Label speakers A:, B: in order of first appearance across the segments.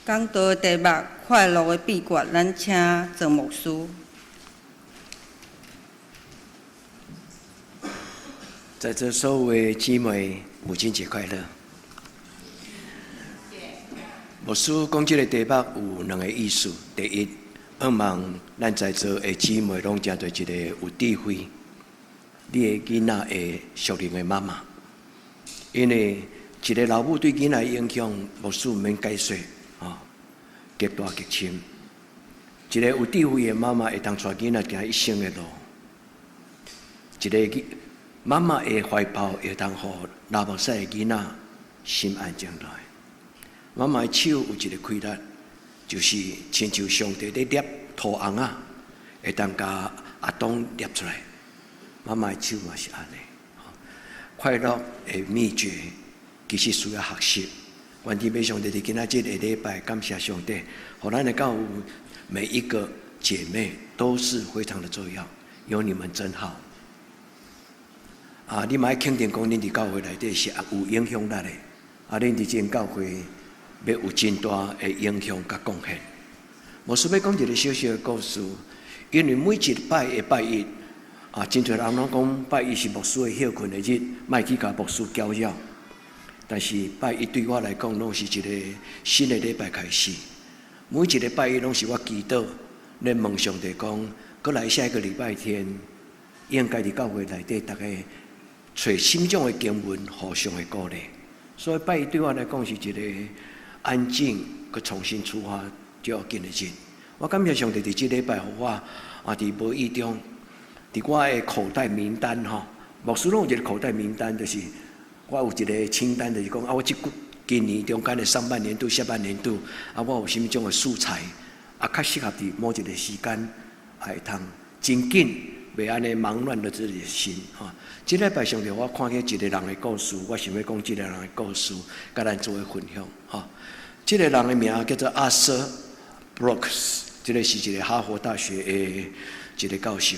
A: 講道題目快樂的秘訣，咱請鄭牧師。
B: 在這所有姊妹，母親節快樂！牧師講這個題目有兩個意思。第一，盼望咱在座的姊妹攏成做一個有智慧、你的囡仔會屬靈的媽媽。因為一個老母對囡仔的影響，牧師唔免解說啊，極大極深。一個有智慧的媽媽會當帶囡仔行一生的路。一個媽媽的懷抱會當予拉目屎的囡仔心安靜來。媽媽的手有一個規律，就是親像上帝在捏土紅仔，會當把阿東捏出來。媽媽的手嘛是安尼。快樂的秘訣其實需要學習。願天父上帝在今仔日的禮拜，感謝上帝，讓咱的教會每一個姐妹都是非常的重要，有你們真好。你嘛要肯定講，恁佇教會內底是有影響力的。恁佇這教會要有真大的影響甲貢獻。牧師要講一個小小的故事，因為每一禮拜的拜一，真儕人攏講拜一是牧師的休困的日，莫去甲牧師攪擾。但是拜一對我來講，攏是一個新的禮拜開始。每一個拜一攏是我祈禱，咧問上帝講，過來下一個禮拜天，應該佇教會內底大家找心中的經文，互相的鼓勵。所以拜一對我來講是一個安靜，佮重新出發就要緊的日。我感謝上帝佇這禮拜，互我佇無意中，佇我的口袋名單牧師攏有一個口袋名單，就是我有一個清單，就是講我今年中間的上半年度、下半年度，我有什麼種的素材，較適合佇某一個時間，會通真緊。袂安尼忙亂了自己的心這禮拜上帝，我看見一個人的故事，我想要講這個人的故事，甲咱做伙分享這個人的名叫做阿瑟·布魯克斯，這個是一個哈佛大學的一個教授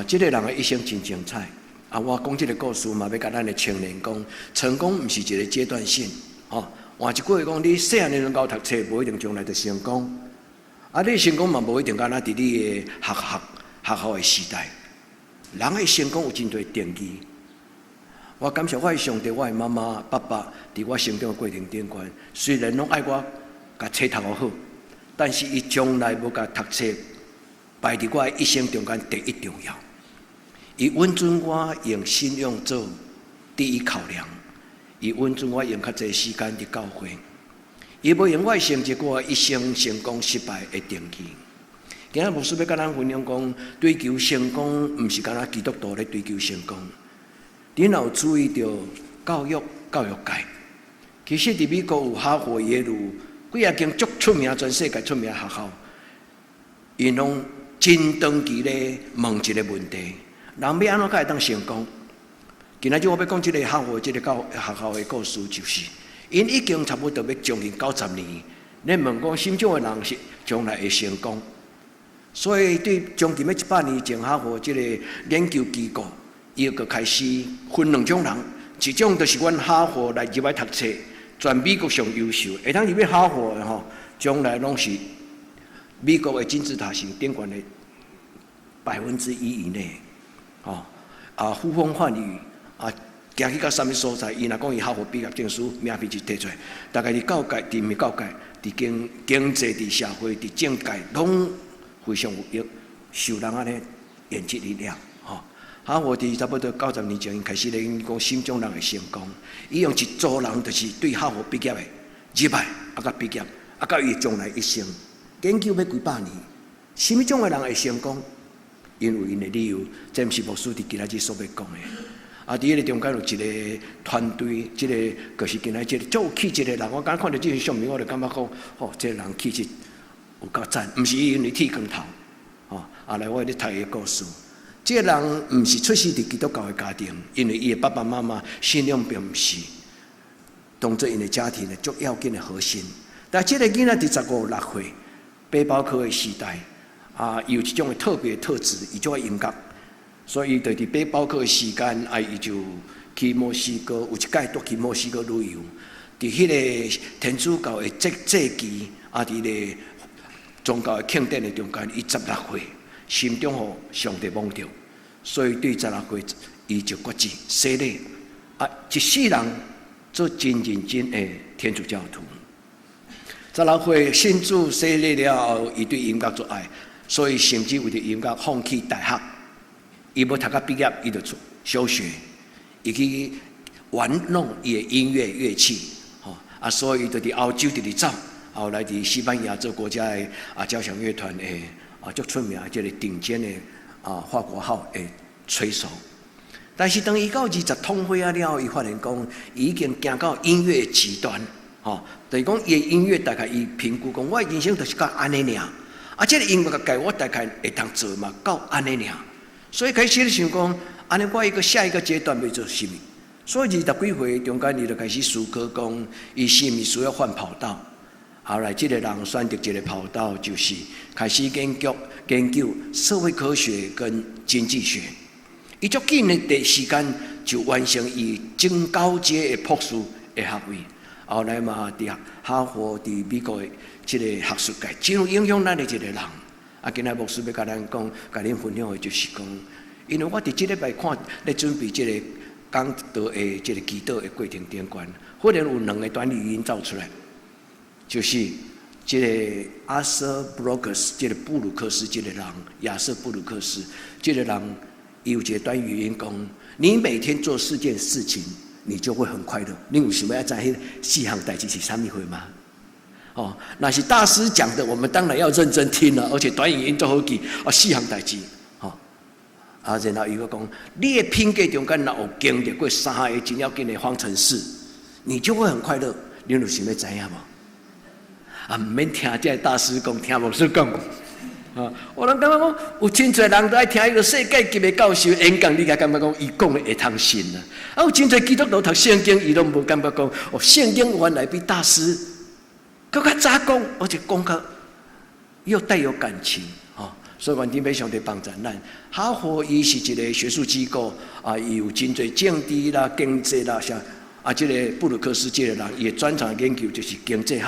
B: 這個人的一生真精彩我講這個故事嘛，要甲咱的青年講，成功毋是一個階段性換一句話講，你細漢的時候讀冊，無一定將來就成功你成功嘛，無一定敢若佇你的學校的時代，人的成功有真多定義。我感謝我的上帝，我的媽媽、爸爸，佇我成長的過程頂懸，雖然攏愛我甲冊讀好，但是伊從來無甲讀冊排佇我的一生中間第一重要。伊穩準我用信仰做第一考量，伊穩準我用較濟時間佇教會，伊無用我的成績，我一生成功失敗的定義。今日牧師要甲咱分享講，追求成功，毋是敢若基督徒咧追求成功。你若有注意到教育界，其實佇美國有哈佛、耶魯幾啊間足出名、全世界出名學校，因攏真長期咧問一個問題：人要安怎才會當成功？今仔日我要講這個哈佛這個學校的故事，就是因已經差不多要將近90年，咧問講心中的人是將來會成功。所以對將近要100年前，哈佛這個研究機構，伊就開始分兩種人，一種就是阮哈佛來入來讀冊，全美國上優秀，會當入去哈佛的將來攏是美國的金字塔型頂懸的1%以內，呼風喚雨行去到什麼所在，伊若講伊哈佛畢業證書名片就摕出來，大概佇教界、佇唔教界、佇經濟、佇社會、佇政界攏非常有受人安尼研究力量哈佛佇差不多90年前，因開始咧講心中人的成功，伊用一組人就是對哈佛畢業的入來，甲畢業，到伊將來一生研究要幾百年，什麼種的人會成功？因為因的理由，這毋是牧師佇今仔日所要講的。佇迄個中間有一個團隊，這個就是今仔日足有氣質的人，我剛看到這個相片，我就感覺講，這個人氣質有夠讚，毋是因為剃光頭來我咧睇伊個故事。這個人毋是出世佇基督教的家庭，因為伊的爸爸媽媽信仰並毋是當作因的家庭的最要緊的核心。但這個囡仔佇15、16歲，背包客的時代有一種的特別特質，伊就愛音樂，所以就佇背包客的時間伊就去墨西哥，有一屆都去墨西哥旅遊。佇迄個天主教的祭期啊，佇個宗教的慶典的中間，伊16歲，心中互上帝摸着，所以對16歲，伊就決志洗禮啊，一世人做真認真的天主教徒。16歲信主洗禮了後，伊對音樂做愛，所以甚至為着音樂放棄大學，伊要讀到畢業，伊就做休學，伊去玩弄伊的音樂樂器，啊，所以伊就佇歐洲直直走，後來佇西班牙做國家的交響樂團的足出名，即個頂尖的法國號的吹手。但是當伊到20通歲啊了後，伊發現講，伊已經行到音樂的極端。就是講，伊的音樂大概伊評估講，我的人生就是到安尼爾，啊，這個音樂界我大概會當做嘛，到安尼爾。所以開始咧想講，安尼我下一個階段要做什麼？所以20幾歲中間，伊就開始思考講，伊是毋是需要換跑道？後來，這個人選擇一個跑道，就是開始研究社會科學跟經濟學。伊足緊的第時間就完成伊中高階的博士的學位。後來嘛，佇哈佛、佇美國的這個學術界，真有影響咱的一個人。啊，今仔牧師要甲咱講，甲恁分享的就是講，因為我佇這禮拜看咧準備這個講道的這個祈禱的過程中間，忽然有2個短語音走出來，就是這個阿瑟布魯克斯，這個布魯克斯這個人，亞瑟布魯克斯這個人，有一個短語音講，你每天做4件事情，你就會很快樂。你有想要知迄4項代志是啥物貨嗎？那是大師講的，我們當然要認真聽了，而且短語音都好記。4項代志，然後伊個講，你的品格中間若有經歷過3個真要緊的方程式，你就會很快樂。你有想要知影無？唔免聽這大師講，聽牧師講。我人感覺講，有真濟人都愛聽迄個世界級的教授演講，你才感覺講，伊講的會通信啊。有真濟基督徒讀聖經，伊都無感覺講，聖經原來比大師更較早講，而且講較又帶有感情。所以願天父上帝幫助咱。哈佛伊是一個學術機構啊，伊有真濟政治啦、經濟啦，像這個布魯克斯這個人，伊的專長研究就是經濟學。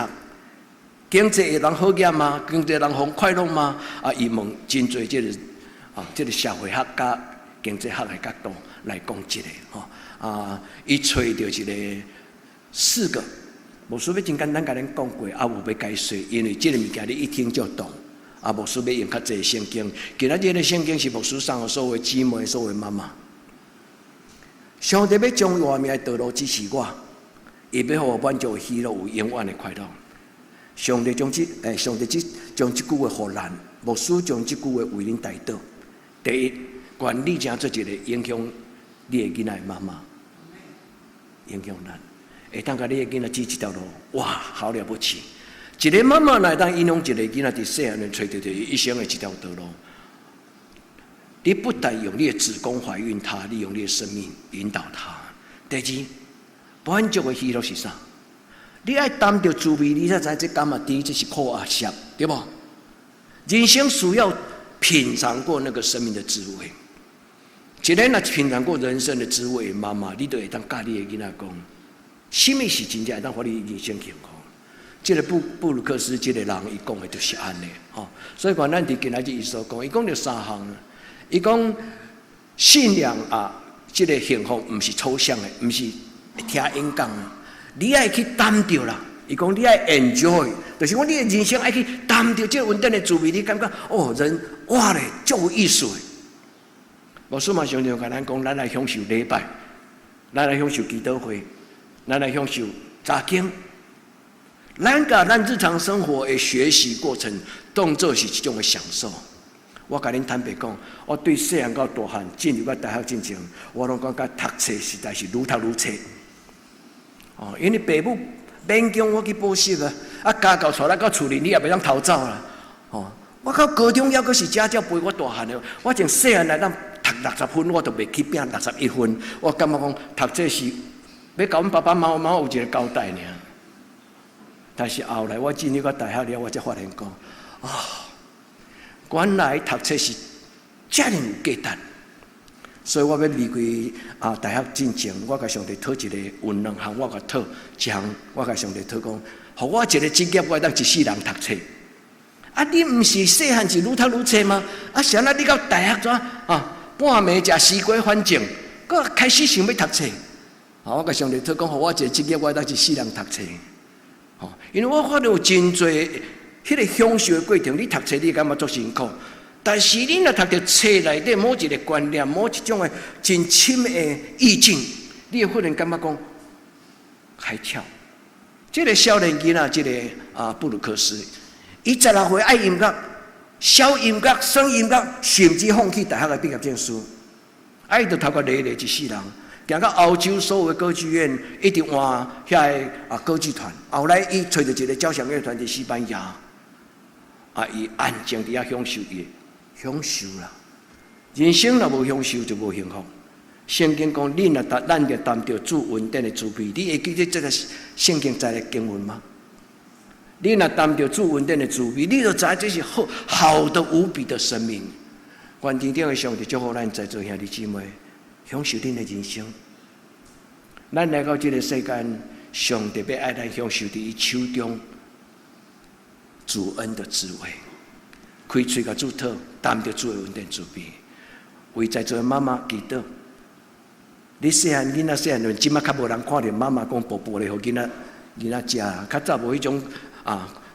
B: 經濟會人好業嗎？經濟人好快樂嗎？伊問真濟這個社會學加經濟學的角度來講這個伊找到一個4個，牧師要真簡單甲恁講過，有要解說，因為這個物件你一聽就懂。牧師要用較濟聖經，今仔日的聖經是牧師送予所有姊妹、所有媽媽。上帝要將外面的道路指示我，伊要互我滿足的喜樂，有永遠的快樂。上帝將這句話互咱，牧師將這句話為恁帶導。第一，願你正做一個影響你的囡仔的媽媽，影響咱，會當甲你的囡仔指一條路，哇，好了不起！一個媽媽來當影響一個囡仔，佇細漢就找到一生的一條道路。你不但用你的子宮懷孕他，你用你的生命引導他。第二，滿足的喜樂是啥？你愛擔着滋味，你才知這甘啊甜，這是苦啊澀，對不？人生需要品嘗過那個生命的滋味。一個若品嘗過人生的滋味，媽媽，你就會當教你的囡仔講，什麼是真正會當互你人生幸福？這個布魯克斯這個人，伊講的就是安尼。所以講咱佇今仔日伊所講，伊講着3項。伊講信仰啊，這個幸福不是抽象的，不是聽演講。你愛去擔着啦，伊講你愛 enjoy， 就是講你的人生愛去擔着這個穩定的滋味，你感覺人哇咧，足有意思的。牧師嘛常常甲咱講，咱來享受禮拜，咱來享受祈禱會，咱來享受查經，咱甲咱日常生活的學習過程當作是一種的享受。我甲恁坦白講，我對細漢到大漢進入到大學之前，我攏感覺讀冊實在是愈讀愈冊。因為父母勉強我去補習啊，家教帶來到厝裡，你也袂當逃走啦。我到高中還閣是家教陪我大漢的，我從細漢來當讀60分，我都袂去拼61分。我感覺講讀這是要甲阮爸爸媽媽有一個交代爾。但是後來我進入到大學了，我才發現講，原來讀冊是遮爾有價值。所以我要離開大學進前，我甲上帝討一個運兩項，我甲討一項，我甲上帝討講，互我一個職業，我當一世人讀冊。你毋是細漢是愈讀愈冊嗎？啥你到大學怎半暝食西瓜反正，閣開始想要讀冊。我甲上帝討講，互我一個職業，我當一世人讀冊。因為我發現有真濟迄個享受的過程，你讀冊你感覺足辛苦。但是你若讀到冊內底某一個觀念、某一種的真深的意境，你會忽然感覺講開竅。這個少年囡仔，這個布魯克斯，伊16歲愛音樂、小音樂、雙音樂，甚至放棄大學的畢業證書，伊就頭殼累一世人，行到歐洲所有的歌劇院，一直換遐個歌劇團。後來伊找到一個交響樂團在西班牙，伊安靜地享受伊。享受啦，人生若無享受就無幸福。聖經講，咱若談到主恩典的滋味，你會記得這個聖經在的經文嗎？你若談到主恩典的滋味，你就知這是好的無比的生命。願天頂的上帝祝福咱在座兄弟姊妹，享受恁的人生。咱來到這個世間，上帝要愛咱享受佇伊手中主恩的滋味。開嘴甲主討，談到主的恩典滋味，為在座的媽媽祈禱。你細漢囡仔細漢陣，即馬較無人看到媽媽講寶寶咧，互囡仔食啦。較早無迄種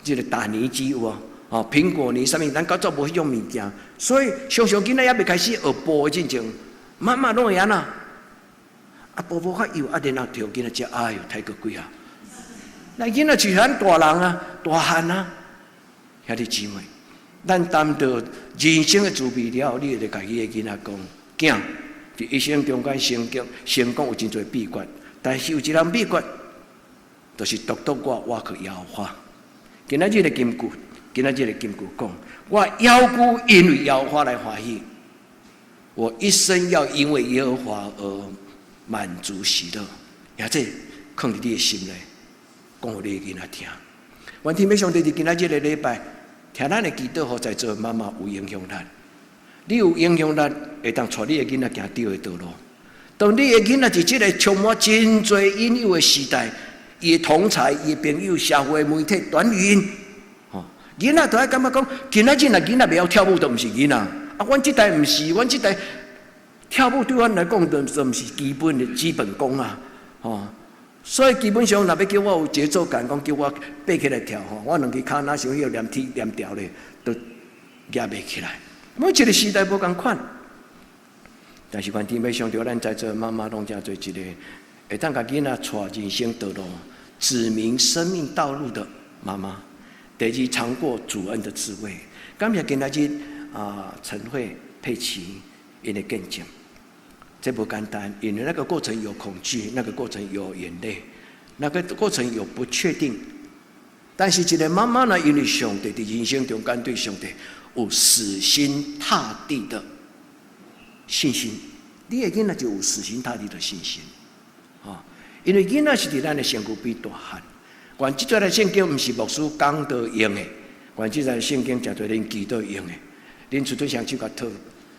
B: 即個大年雞有無？蘋果泥啥物？咱較早無迄種物件，所以常常囡仔還未開始學步的進前，媽媽攏會安那。寶寶較幼，然後著囡仔食，哎呦，太過貴啊！那囡仔是咱大人大漢兄弟姊妹。咱談到人生的滋味了後，你就甲伊個囡仔講：囝，佇一生中間成功有真濟秘訣，但是有一項秘訣，就是獨獨我去搖花。今仔日的金句講：我搖鼓因為搖花來歡喜，我一生要因為耶和華而滿足喜樂。也這放佇你的心內，講互你的囡仔聽。願天父上帝佇今仔日的禮拜。聽咱的祈禱，互在座的媽媽有影響力。你有影響力，會當帶你的囡仔行對的道路。當你的囡仔在這個充滿真濟引誘的時代，伊的同儕、伊的朋友、社會媒體、短語音，囡仔都愛感覺講，今仔日若囡仔袂曉跳舞，都毋是囡仔。阮這代毋是，阮這代跳舞對阮來講，就毋是基本功啊。所以基本上，若要叫我有節奏感，講叫我爬起來跳，我兩隻腳哪想要連調咧，都夾袂起來。每一個時代無共款，但是願天父上帝，咱在座媽媽攏真做一個會當甲囡仔帶人生道路、指明生命道路的媽媽。第二，嘗過主恩的滋味。今日今仔日陳慧、佩奇因的見證。這不簡單，因為那個過程有恐懼，那個過程有眼淚，那個過程有不確定。但是一個媽媽呢，因為上帝在人生中間對上帝有死心塌地的信心，你的囡仔就有死心塌地的信心。因為囡仔是在咱的身軀比大漢。原這段聖經不是牧師講道用的，原這段聖經叫做恁祈禱用的。恁出對雙手甲討，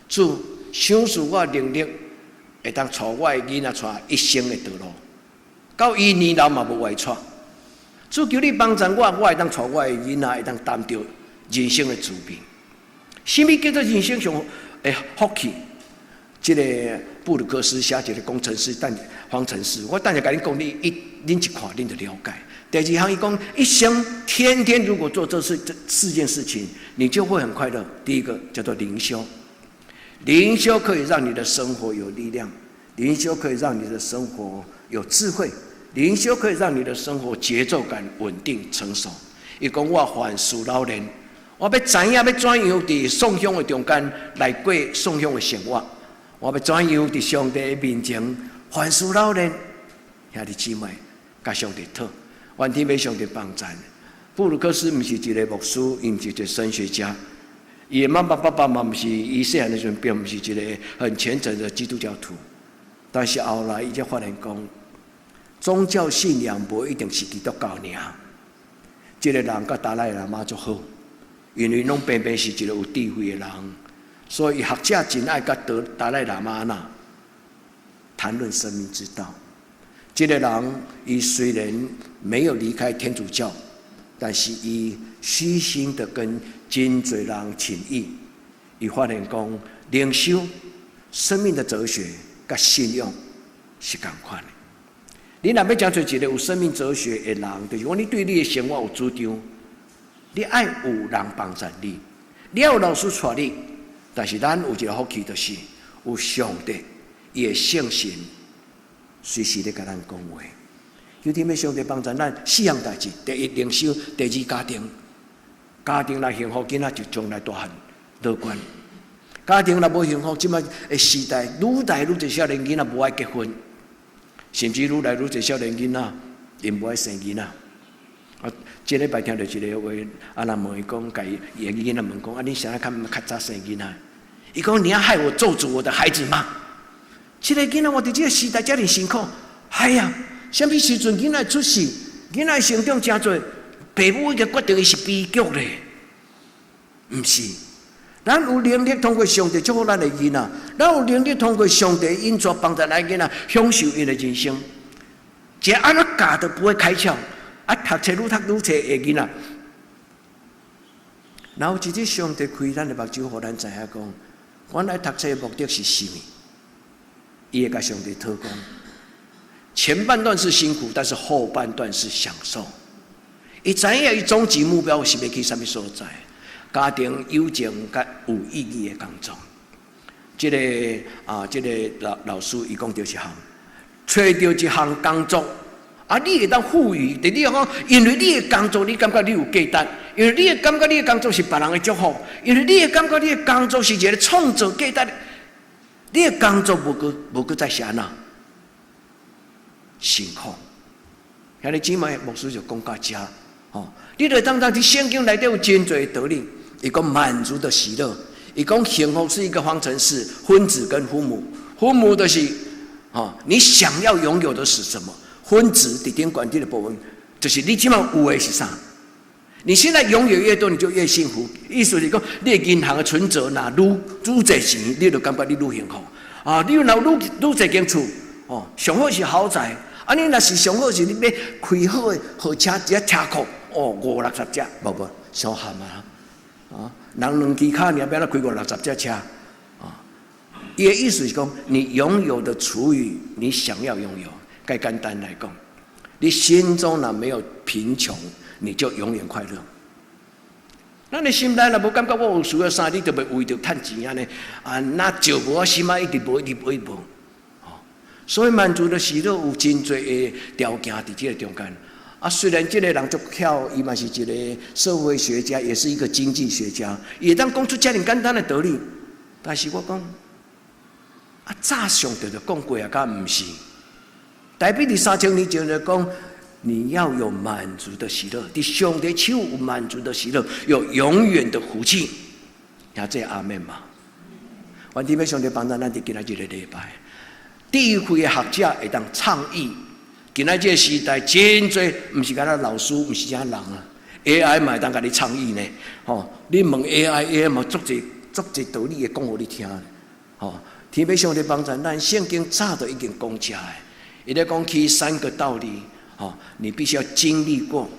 B: 主賞賜我能力。會當帶我的囡仔帶一生的道路，到伊年老嘛無外帶。主求你幫助我會當帶我的囡仔會當擔到人生的滋味。什麼叫做人生上的福氣？這個布魯克斯寫一個工程師，方程式，我等下甲你講，恁一看恁就了解。第二項伊講，一生天天如果做這四件事情，你就會很快樂。第一個叫做靈修。靈修可以讓你的生活有力量，靈修可以讓你的生活有智慧，靈修可以讓你的生活節奏感穩定成熟。伊講我凡事老練，我要知影要怎樣佇送香的中間來過送香的生活，我要怎樣佇上帝的面前凡事老練。兄弟姊妹，甲上帝討，願天父上帝幫助。布魯克斯不是一個牧師，伊不是一個神學家。伊的媽媽爸爸嘛，不是伊細漢的時候，並不是一個很虔誠的基督教徒。但是後來，伊才發現講，宗教信仰無一定是基督教爾。這個人甲達賴喇嘛足好，因為攏偏偏是一個有智慧的人，所以學者真愛甲達賴喇嘛那。談論生命之道。這個人，他雖然沒有離開天主教，但是他虛心的跟真多人請益。他發現講，靈修、生命的哲學跟信仰是同款的。你若要講做一個有生命哲學的人，就是講你對你的生活有主張，你愛有人幫助你，你要有老師帶你，但是咱有一個福氣，就是有上帝，伊的聖神隨時咧甲咱講話。求天父上帝幫助咱四項代志：第一，靈修；第二，家庭。家庭若幸福，囡仔就將來大漢樂觀；家庭若無幸福，即擺的時代愈來愈多少年囡仔無愛結婚。甚至愈來愈多少年囡仔，因無愛生囡仔。啊，這禮拜聽到一個話，阿人問伊講，甲伊個囡仔問講，啊，你想要較早生囡仔？伊講，你要害我咒詛我的孩子嗎？這個囡仔我佇這個時代遮爾辛苦，哎呀，什麼時陣囡仔出世，囡仔成長真多，父母個決定是悲劇咧，毋是。咱有能力通過上帝祝福咱的囡仔，咱有能力通過上帝因助幫助咱的囡仔享受因的人生。一個安怎教都不會開竅，啊，讀冊愈讀愈冊的囡仔，然後直接上帝開咱的目睭，互咱知影講，原來讀冊的目的是什麼？伊會甲上帝討講，前半段是辛苦，但是後半段是享受。伊知影伊終極目標是要去什麼所在？家庭友情甲有意義的工作，這個老師伊講到一項，找到一項工作，啊，你會當賦予，第二講，因為你的工作，你感覺你有價值，因為你的感覺你的工作是別人的祝福，因為你的感覺你的工作是一個創造價值，你的工作無擱再啥呐，辛苦。遐日姊妹牧師就講到這，哦，你著當在聖經內底有真多的道理。一個滿足的喜樂，一個幸福是一個方程式，分子跟父母，父母的是你想要擁有的是什麼？分子在頂管地的部分，就是你起碼有的是啥？你現在擁有越多，你就越幸福。意思是講，你的銀行的存折拿愈多錢，你就感覺你愈幸福啊！你有拿愈多間厝哦，上好是豪宅啊！你若是上好是你要開好的豪車，一個車庫哦，50-60隻，無小喊啊！啊，人兩支腳，你要不要開50-60隻車？啊，伊的意思是講，你擁有的處於你想要擁有。該簡單來講，你心中若沒有貧窮，你就永遠快樂。那你心內若無感覺我有需要啥，你就袂為着趁錢安尼啊，那就無心啊，一直無。所以滿足的喜樂有真多的條件佇這個中間。啊，雖然這個人足巧，伊嘛是一個社會學家，也是一個經濟學家，也當講出這樣簡單的道理。但是我講，啊，早上就講過啊，敢毋是？大概伫3000年前就講，你要有滿足的喜樂，伫上帝手有滿足的喜樂，有永遠的福氣。聽這阿們嘛？願天父上帝幫咱佇今仔日的禮拜，智慧的學者會當倡議。今仔這個時代真多，唔是干那老師，唔是啥人啊 ，AI 嘛會當甲你倡議呢。吼，你問 AI 嘛足濟道理會講互你聽。吼，天父上帝幫助咱，聖經早就已經講起來，伊咧講起3個道理。吼，你必須要經歷過。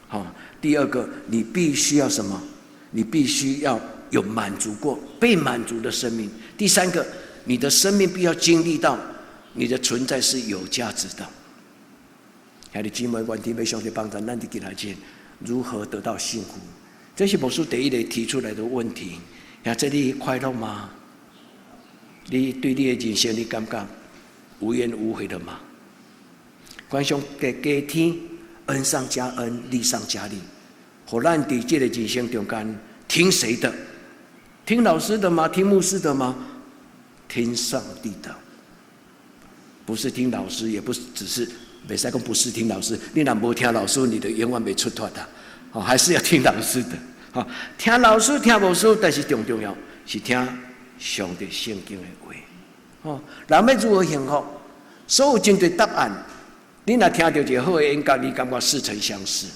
B: 吼，第二個，你必須要什麼？你必須要有滿足過，被滿足的生命。第三個，你的生命必須要經歷到你的存在是有價值的。兄弟姊妹，願天父上帝幫助咱佇今仔日如何得到幸福？這是牧師第一個提出來的問題。這你快樂嗎？你對你的人生你感覺無怨無悔的嗎？願上帝加天恩上加恩，利上加利，讓咱佇這個人生中間聽誰的？聽老師的嗎？聽牧師的嗎？聽上帝的，不是聽老師，也不是只是。袂使講不是聽老師，你若無聽老師，你就永遠袂出脫的。哦，還是要聽老師的。哦，聽老師聽牧師，但是最重要是聽上帝聖經的話。哦，人要如何幸福？所有針對答案，你若聽到一個好的演講，你感覺似曾相識。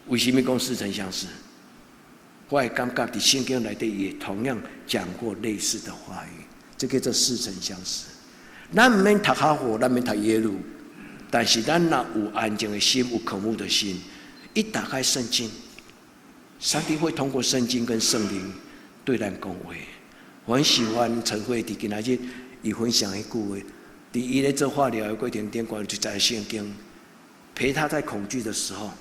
B: 為什麼講似曾相識？我會感覺在聖經內底也同樣講過類似的話語，這個叫做似曾相識。咱唔免讀哈佛，咱免讀耶魯，但是咱若有安靜的心，有渴慕的心，一打開聖經，上帝會通過聖經跟聖靈對咱講話。我很喜歡陳慧佇今仔日伊分享一句話，佇伊咧做化療的過程頂，關就在聖經陪他在恐懼的時候，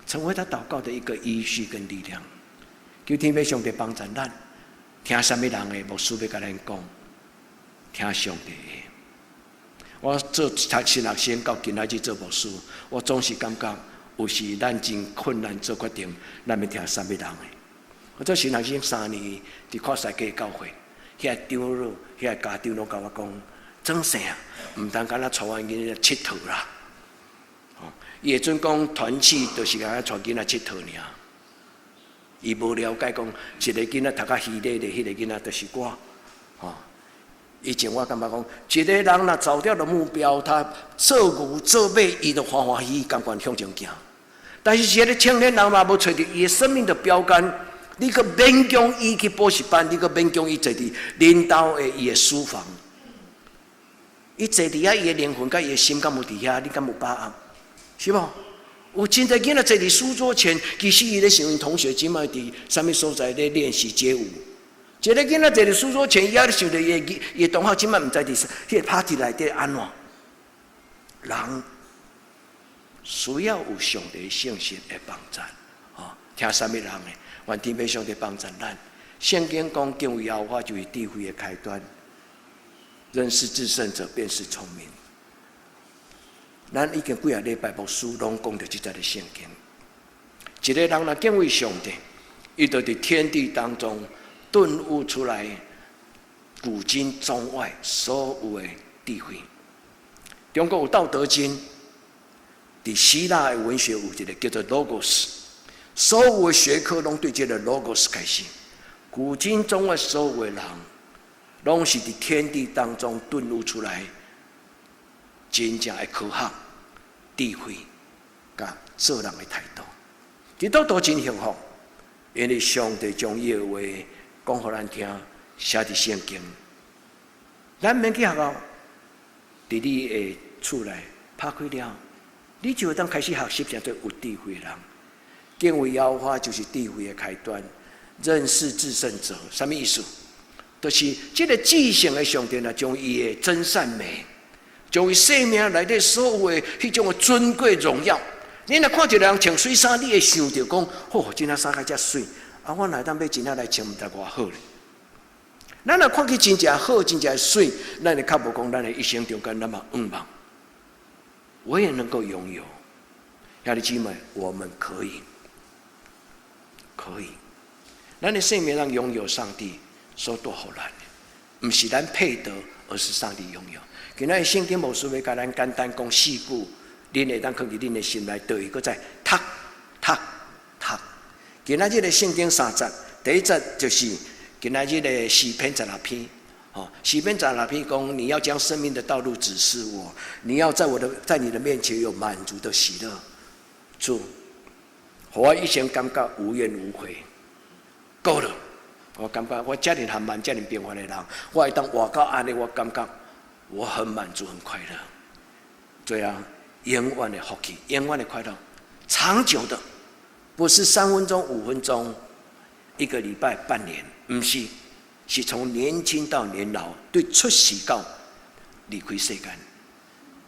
B: 成為他禱告的一個依據跟力量。求天父上帝幫助咱，聽什麼人的牧師要甲咱講，聽上帝的。我做讀神學生到今仔日做牧師，我總是感覺有時咱真困難做決定，咱要聽什麼人的。我做神學生3年，佇看世界教會，遐長老、遐家長攏甲我講，裝啥？毋通干那帶阮囡仔佚佗啦。伊會準講團契，就是甲咱帶囡仔佚佗爾。伊無了解講，一個囡仔讀甲稀里的，迄個囡仔就是我。以前我感覺講，一個人若找到了目標，他做牛做馬，伊就歡歡喜喜，甘願向前行。但是一個青年人嘛，無找到伊生命的標杆，你個勉強伊去補習班，你個勉強伊坐佇領導的伊的書房，伊坐佇遐，伊的靈魂甲伊的心敢有佇遐？你敢有把握？是無？有真濟囡仔坐佇書桌前，其實伊咧想因同學即擺佇啥物所在咧練習街舞。一個囡仔坐佇書桌前，伊也咧想着伊同學即擺毋知佇迄個 party 內底安怎？人需要有上帝信息的幫助，聽啥物人的？願天父上帝幫助咱。聖經講敬畏耶和華就是智慧的開端，認識至聖者便是聰明。咱已經幾啊禮拜牧師攏講到這則的聖經。一個人若敬畏上帝，伊就佇天地當中頓悟出來古今中外所有的智慧。中國有《道德經》，佇希臘的文學有一個叫做 Logos， 所有的學科攏對這個 Logos 開始。古今中外所有的人，攏是佇天地當中頓悟出來真正的科學、智慧，甲做人的態度。這都真幸福，因為上帝將伊的話講互咱聽，寫佇聖經。咱免去學校，佇你的厝內拍開了，你就會當開始學習成做有智慧的人。敬畏耶和華就是智慧的開端，認識至聖者，什麼意思？就是這個至聖的上帝啊，將伊的真善美，將伊生命內底所有的迄種的尊貴榮耀。你若看一個人穿水衫，你會想到講，哦，真仔衫較遮水，啊，我哪當要真仔來穿，毋知偌好咧。咱若看起真正好，真正水，咱會較無講，咱的一生中間咱嘛願望，我也能夠擁有。兄弟姊妹，我們可以，咱的生命讓擁有上帝所多好難，不是咱配得，而是上帝擁有。今仔日聖經牧師要甲咱簡單講4句。恁會當放佇恁的心內，就會擱再讀。今仔日的聖經3節，第一節就是今仔日的詩篇16篇。詩篇16篇講：你要將生命的道路指示我，你要在你的面前有滿足的喜樂。主，互我一生感覺無怨無悔，夠了。我感覺我遮爾含慢、遮爾平凡的人，我會當活到安尼，我感覺我很滿足、很快樂。對啊。永遠的福氣，永遠的快樂，長久的，不是3分鐘、5分鐘、1個禮拜、半年，不是，是從年輕到年老，對出世到離開世間，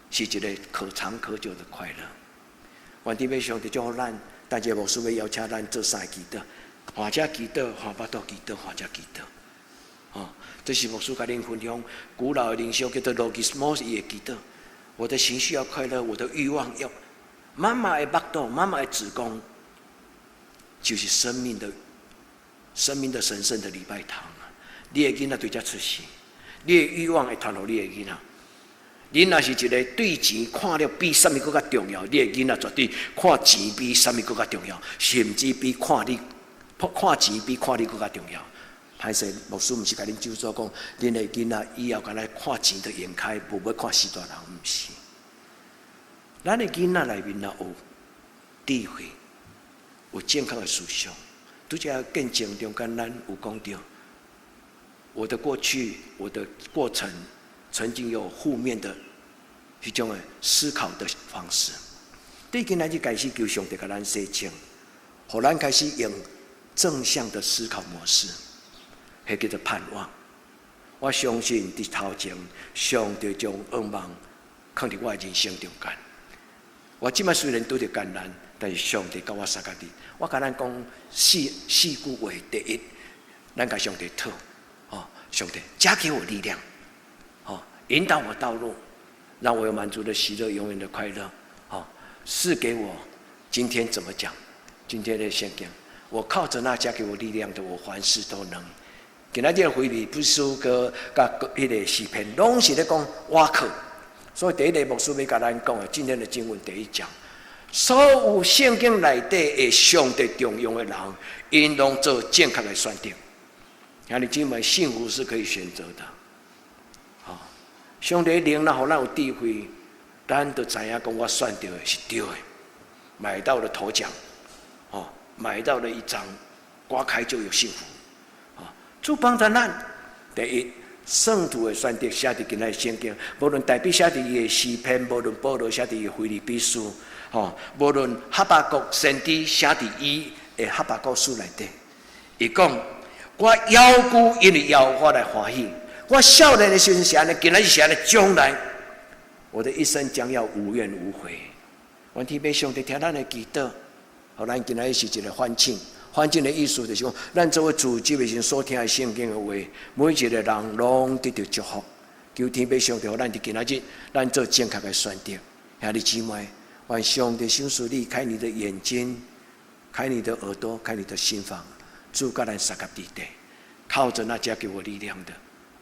B: 是一個可長可久的快樂。願天父上帝祝福咱，但是牧師要邀請咱做3個祈禱，或者祈禱，或巴肚祈禱，或者祈禱。這是牧師甲恁分享古老的靈修，叫做 Logismos 伊的祈禱。我的情緒要快樂，我的慾望要。媽媽的腹肚，媽媽的子宮，就是生命的神聖的禮拜堂。你的囡仔對這出世，你的慾望會傳予你的囡仔。你若是一個對錢看了比什麼更加重要，你的囡仔絕對看錢比什麼更加重要，甚至比看錢比看你更加重要。歹勢，牧師毋是甲恁咒詛講，恁的囡仔以後敢來看錢的眼開，無要看死大人，毋是。咱的囡仔內面若有智慧，有健康的思想，拄則見證中間咱有講到，我的過去，我的過程，曾經有負面的一種思考的方式。對今仔日開始求上帝給咱洗淨，讓咱開始用正向的思考模式，那叫做盼望。我相信在頭前，上帝將惡夢放在我的人生中間。我現在雖然拄着艱難，但是上帝跟我相合的。我跟咱講四句話：第一，咱跟上帝討，上帝加給我力量，引導我道路，讓我有滿足的喜樂，永遠的快樂。賜給我今天怎麼講？今天的聖經，我靠着那加給我力量的，我凡事都能。今仔日回禮不是個甲迄個詩篇，攏是咧講我靠。所以第一個牧師要甲咱講的，今天的經文第一講，所有聖經內底的上帝重用的人，因攏做正確的選擇。兄弟姊妹，幸福是可以選擇的。上帝靈若互咱有智慧。咱就知影講，我選到的是對的，買到了頭獎，買到了一張，刮開就有幸福。主幫助咱，第一，聖徒的選擇寫佇今仔聖經，無論大衛寫佇伊的詩篇，無論保羅寫佇伊的腓立比書，無論哈巴谷先知寫佇伊的哈巴谷書內底，伊講我憂懼，因為耶和華來歡喜。我少年的時陣是安尼，今仔日是安尼，將來。我的一生將要無怨無悔。願天父上帝聽咱的祈禱，互咱今仔是一個歡慶。歡慶的意思就是講，咱作為主職的時所聽的聖經的話，每一個人攏得到祝福。求天父上帝，互咱佇今仔日，咱做正確的選擇。兄弟姊妹，願上帝賞賜你，開你的眼睛，開你的耳朵，開你的心房，主甲咱相合在地，靠着那加給我力量的，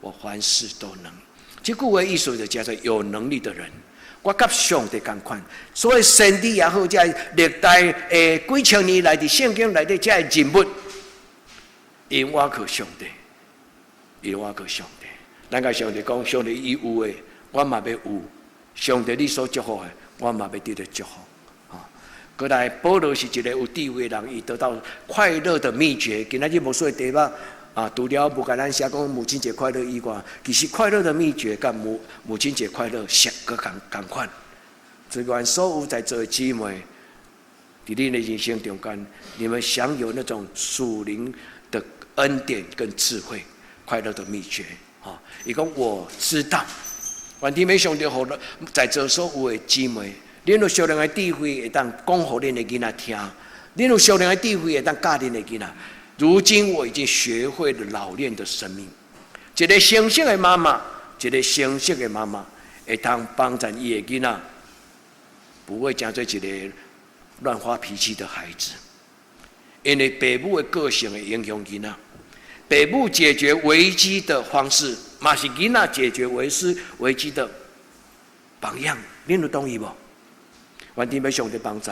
B: 我凡事都能。這句話意思就叫做有能力的人。我甲上帝同款，所以先知也好，這歷代幾千年來的聖經內底這人物，因我靠上帝，因我靠上帝。咱甲上帝講，上帝伊有的，我嘛要有；上帝你所祝福的，我嘛要得到祝福。過來，保羅是一個有智慧的人，伊得到快樂的秘訣。今仔日無說題目。除了不甲咱寫講母親節快樂以外，其實快樂的秘訣跟母親節快樂是各同款。所以願所有在座的姊妹，在你的人生中間，你們享有那種屬靈的恩典跟智慧，快樂的秘訣。伊講我知道，願天父上帝互在座所有的姊妹，恁有少量的智慧會當講互恁的囡仔聽，恁有少量的智慧會當教恁的囡仔。如今我已經學會了老練的生命。一個成熟的媽媽，一個成熟的媽媽，會當幫助伊的囡仔，不會成做一個亂發脾氣的孩子。因為父母的個性會影響囡仔，父母解決危機的方式，嘛是囡仔解決危機的榜樣。恁有同意無？願天父上帝幫助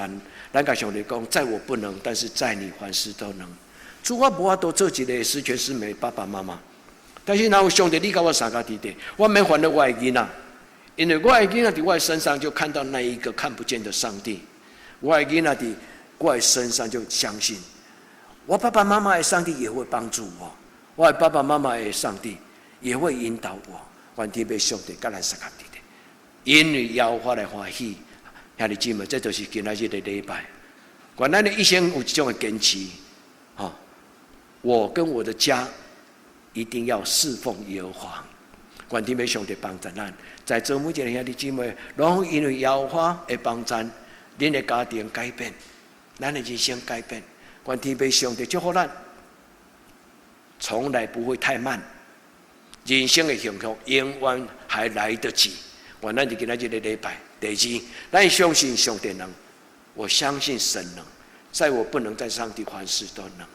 B: 咱甲上帝講，在我不能，但是在你凡事都能。主我無法度做一個十全十美爸爸媽媽，但是若有上帝你甲我相合在地，我免煩惱我的囡仔，因為我的囡仔在我的身上就看到那一個看不見的上帝，我的囡仔在我的身上就相信，我爸爸媽媽的上帝也會幫助我，我的爸爸媽媽的上帝也會引導我。願天父上帝甲咱相合在地，因為耶和華來歡喜。兄弟姊妹，這就是今仔日的禮拜。願咱的一生有這種的堅持。我跟我的家一定要侍奉耶和華。願天父上帝幫助咱，在座每一個兄弟姊妹，攏因為耶和華的幫助，恁的家庭改變，咱的人生改變。願天父上帝祝福咱，從來不會太慢，人生的幸福永遠還來得及。願咱就今仔日的禮拜，第二，咱相信上帝能，我相信神能，在我不能，在上帝凡事都能。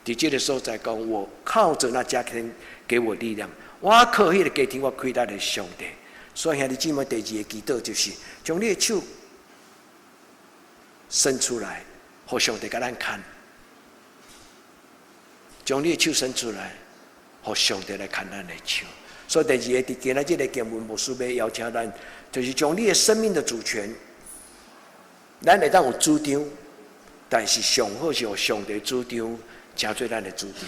B: 在這個所在講，我靠着那加添給我力量，我靠迄個加添我開大的上帝。所以兄弟姊妹，第二個祈禱就是將你的手伸出來，讓上帝給咱看；將你的手伸出來，讓上帝來看咱的手。所以第二個，今仔日的經文牧師要邀請咱，就是將你的生命的主權，咱會當有主張，但是上好是由上帝主張。真做咱的主張，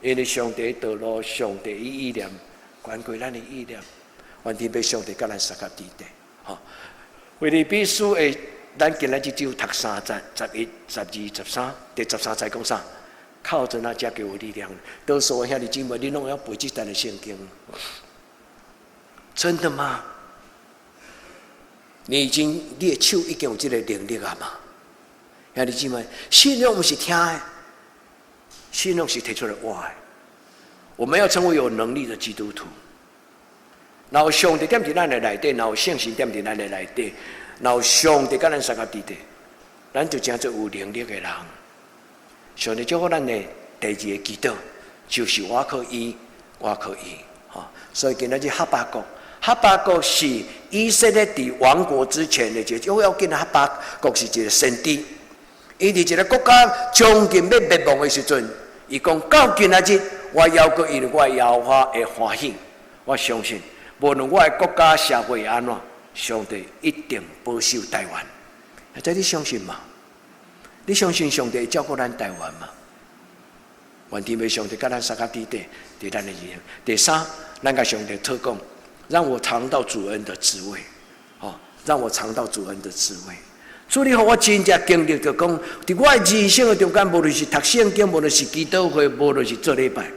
B: 因為上帝道路，上帝的意念，關乎咱的意念。願天父上帝甲咱三角地帶。哈，腓立比書的，咱今日只有讀3節、11、12、13，第13節講啥？靠着那加給我力量，都是我兄弟姐妹，你攏要背這段的聖經。真的嗎？你的手已經有這個能力啊嘛？兄弟姐妹，信仰不是聽的，信仰是提出來活的。我們要成為有能力的基督徒。然後上帝點在咱的內底，然後聖神點在咱的內底，然後上帝甲咱三角地帶，咱就真做有能力的人。上帝祝福咱的第二個祈禱，就是我可以，我可以。所以今日哈巴谷是以色列在亡國之前的一個，我要緊的哈巴谷是一個先知，伊佇一個國家將近要滅亡的時陣，伊講到今仔日，我猶閣因我耶和華會歡喜，我相信，無論我的國家社會安怎，上帝一定保守台灣。這你相信嗎？你相信上帝會照顧咱台灣嗎？願天父上帝甲咱三角地帶在咱的人生。第三，咱甲上帝禱告，讓我嘗到主恩的滋味，讓我嘗到主恩的滋味。主，你讓我真正經歷着講，在我的人生的中間，無論是讀聖經，無論是祈禱會，無論是做禮拜，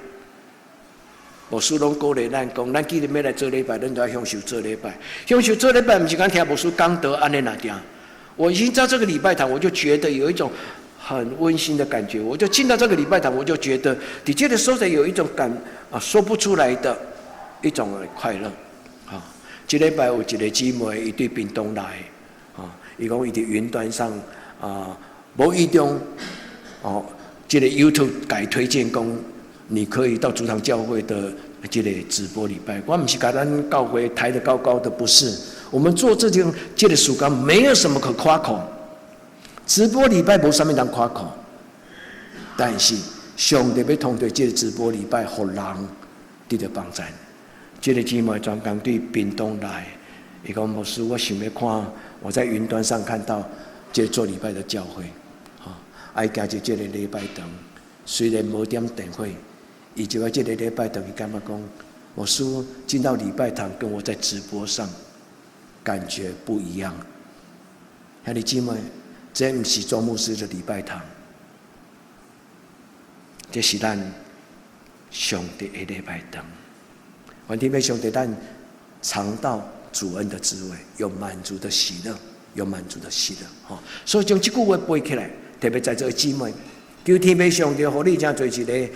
B: 牧師攏鼓勵咱講，咱既然要來做禮拜，咱就要享受做禮拜。享受做禮拜，不是講聽牧師講道安尼那點。我一進到這個禮拜堂，我就覺得有一種很溫馨的感覺。我就進到這個禮拜堂，我就覺得的確的說着有一種說不出來的一種快樂。這禮拜有一個姊妹，伊對屏東來，伊講伊在雲端上無意中這個 YouTube 給推薦講，你可以到主堂教會的這個直播禮拜。我不是把咱教會抬得高高的，不是。我們做這個事工沒有什麼可誇口，直播禮拜沒什麼人誇口，但是上帝要通過這個直播禮拜，讓人得到幫助。這個姊妹專工對屏東來，伊講牧師，我想要看我在雲端上看到這個做禮拜的教會，愛加入這個禮拜堂，雖然沒點電會，伊就在這個禮拜堂，伊感覺講，牧師進到禮拜堂跟我在直播上感覺不一樣。兄弟姊妹，這不是周牧師的禮拜堂，這是咱上帝的禮拜堂。願天父上帝咱嘗到主恩的滋味，有滿足的喜樂，有滿足的喜樂。所以將這句話背起來，特別在這個姊妹，求天父上帝，讓你這樣做一個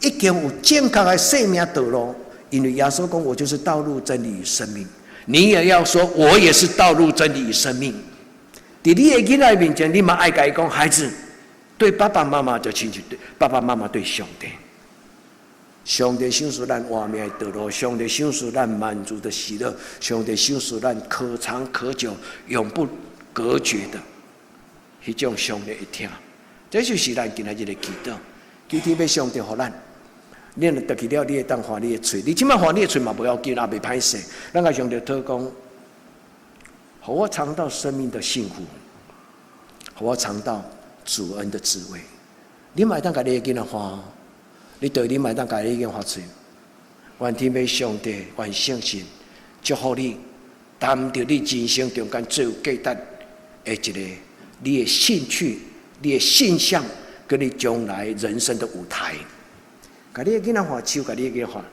B: 已經有健康的生命道路。因為耶穌講，我就是道路、真理與生命。你也要說，我也是道路、真理與生命。在你的囡仔面前，你嘛愛甲伊講，孩子對爸爸媽媽就親像對爸爸媽媽對上帝。上帝賞賜咱活命的道路，上帝賞賜咱滿足的喜樂，上帝賞賜咱可長可久、永不隔絕的迄種上帝一聽。這就是咱今仔日的祈禱。求天父上帝予咱。你若得去了，你會當換你的嘴。你即擺換你的嘴嘛，不要緊，也袂歹勢。咱甲上帝禱告，讓我嘗到生命的幸福，讓我嘗到主恩的滋味。你嘛會當甲你的囡仔換，你對你嘛會當甲你的囡仔換嘴。願天父上帝，願聖神祝福你，擔着你人生中間最有價值的一個你的興趣、你的信向，跟你將來人生的舞台。甲你的囡仔換手，甲你的囡仔換，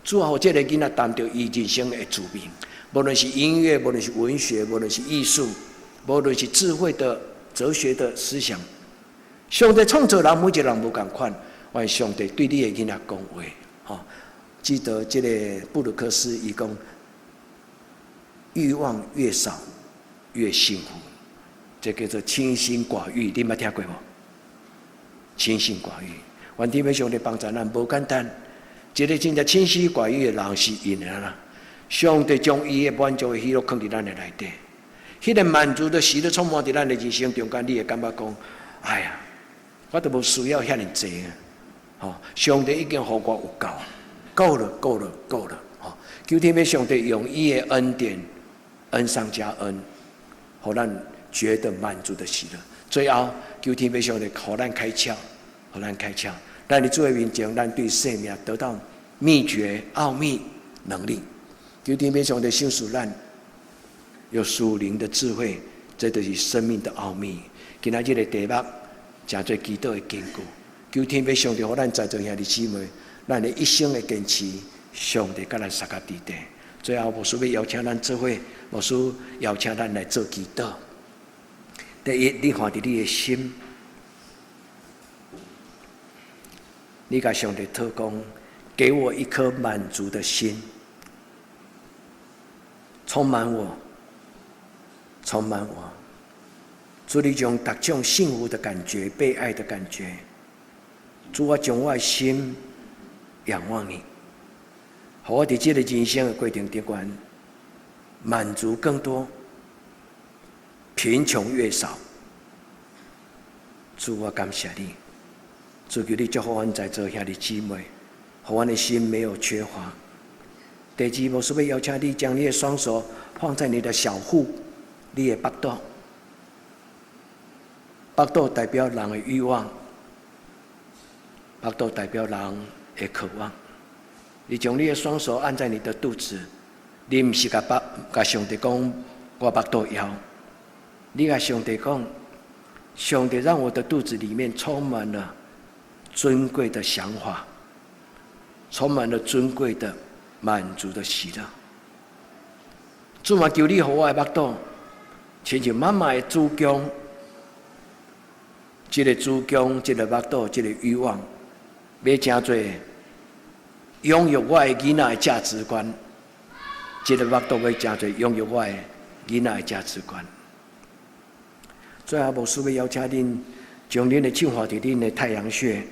B: 主啊，這個囡仔擔着伊人生的主命，無論是音樂，無論是文學，無論是藝術，無論是智慧的、哲學的思想，上帝創造人，每一個人無共款。願上帝對你的囡仔講話，記得這個布魯克斯伊講，欲望越少越幸福，這叫做清心寡欲。你捌聽過無？清心寡欲。願天父上帝幫助咱，無簡單。一個真正清心寡欲的人是因啦。上帝將伊的滿足的喜樂放在咱的內底，迄個滿足的喜樂充滿在咱的人生中間，你會感覺講：哎呀，我都無需要遐爾濟啊！上帝已經予我有夠了，夠了，夠了！求天父上帝用伊的恩典，恩上加恩，予咱覺得滿足的喜樂。最後，求天父上帝予咱開竅，予咱開竅。咱在主的面前，咱對生命得到秘訣、奧秘、能力。求天父上帝賞賜咱有屬靈的智慧，這就是生命的奧秘。今仔日的題目真多祈禱的堅固，求天父上帝讓咱在座兄弟姊妹，咱的一生的堅持，上帝甲咱相合伫地。最後，牧師要邀請咱做伙，牧師邀請咱來做祈禱。第一，你看伫你的心，你甲上帝禱講，給我一顆滿足的心，充滿我，充滿我。主，你將各種幸福的感覺、被愛的感覺，主，我將我的心仰望你，讓我在這個人生的過程中，滿足更多，貧窮越少。主，我感謝你，主，求你祝福我們在座兄弟姊妹，讓我們的心沒有缺乏。第二，牧師要邀請你將你的雙手放在你的小腹，你的腹肚。腹肚代表人的慾望，腹肚代表人的渴望。你將你的雙手按在你的肚子，你不是甲上帝講我腹肚枵，你甲上帝講，上帝讓我的肚子裡面充滿了尊貴的想法，充滿了尊貴的滿足的喜樂。主嘛，求你給我的腹肚，親像媽媽的子宮。這個子宮，這個腹肚，這個慾望，要真多擁有我的囡仔的價值觀。這個腹肚要真多擁有我的囡仔的價值觀。最後，牧師要邀請恁將恁的手放在恁的太陽穴。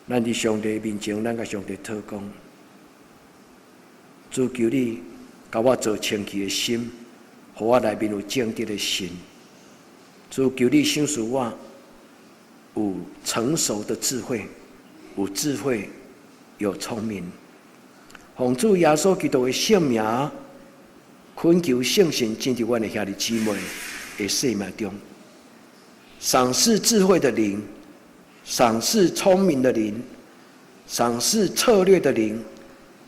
B: 咱佇上帝面前，咱甲上帝禱講：主，求你甲我做清氣的心，讓我內面有正直的心。主，求你賞賜我有成熟的智慧，有智慧，有聰明。奉主耶穌基督的聖名，懇求聖神進入我的兄弟姊妹的生命中，賞賜智慧的靈，賞賜聰明的靈，賞賜策略的靈，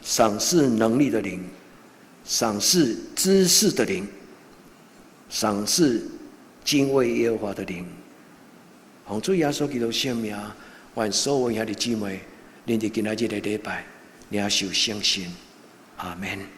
B: 賞賜能力的靈，賞賜知識的靈，賞賜敬畏耶和華的靈。奉主耶穌基督聖名，願所有兄弟姊妹，恁佇今仔日的禮拜領受聖神，阿門。